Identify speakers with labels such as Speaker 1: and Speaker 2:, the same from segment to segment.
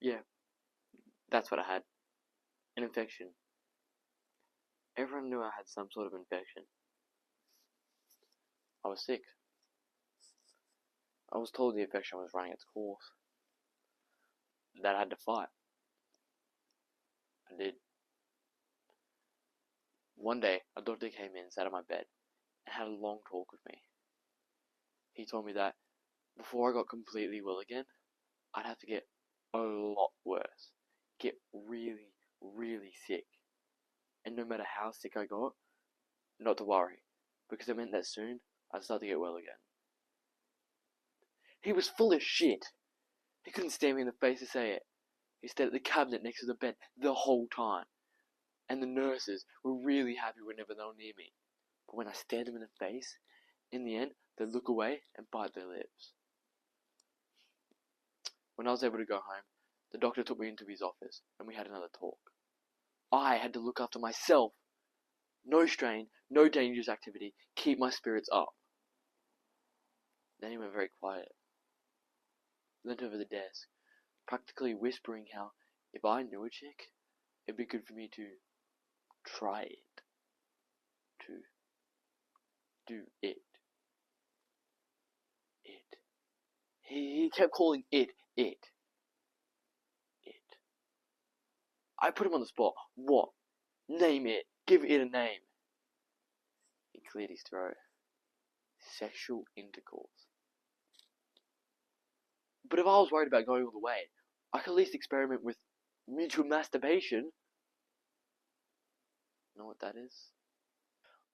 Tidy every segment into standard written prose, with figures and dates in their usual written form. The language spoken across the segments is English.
Speaker 1: Yeah, that's what I had. An infection. Everyone knew I had some sort of infection. I was sick. I was told the infection was running its course. That I had to fight. I did. One day, a doctor came in, sat on my bed, and had a long talk with me. He told me that before I got completely well again, I'd have to get a lot worse. Get really, really sick. And no matter how sick I got, not to worry, because it meant that soon I'd start to get well again. He was full of shit. He couldn't stare me in the face to say it. He stared at the cabinet next to the bed the whole time. And the nurses were really happy whenever they were near me. But when I stared them in the face, in the end, they'd look away and bite their lips. When I was able to go home, the doctor took me into his office and we had another talk. I had to look after myself. No strain, no dangerous activity, keep my spirits up. Then he went very quiet. Leant over the desk, practically whispering how if I knew a chick, it'd be good for me to try it. To do it. It. He kept calling it. I put him on the spot. What? Name it. Give it a name. He cleared his throat. Sexual intercourse. But if I was worried about going all the way, I could at least experiment with mutual masturbation. Know what that is?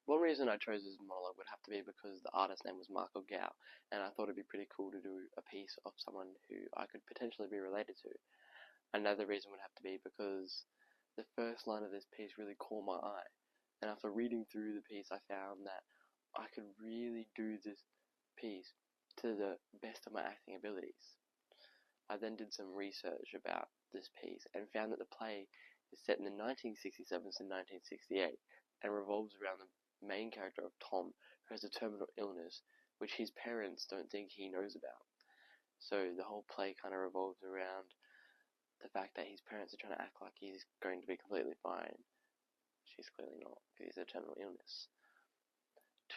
Speaker 1: One reason I chose this monologue would have to be because the artist's name was Micheal Gow, and I thought it'd be pretty cool to do a piece of someone who I could potentially be related to. Another reason would have to be because the first line of this piece really caught my eye, and after reading through the piece I found that I could really do this piece to the best of my acting abilities. I then did some research about this piece and found that the play is set in the 1967 to 1968 and revolves around the main character of Tom, who has a terminal illness which his parents don't think he knows about. So the whole play kind of revolves around the fact that his parents are trying to act like he's going to be completely fine. She's clearly not, because he's a terminal illness.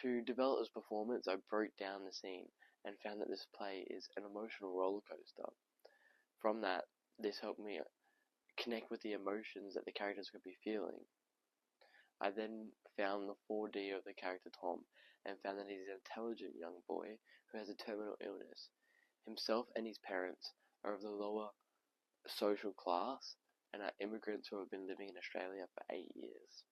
Speaker 1: To develop this performance, I broke down the scene and found that this play is an emotional roller coaster. From that, this helped me connect with the emotions that the characters could be feeling. I then found the 4D of the character Tom and found that he's an intelligent young boy who has a terminal illness. Himself and his parents are of the lower social class and are immigrants who have been living in Australia for 8 years.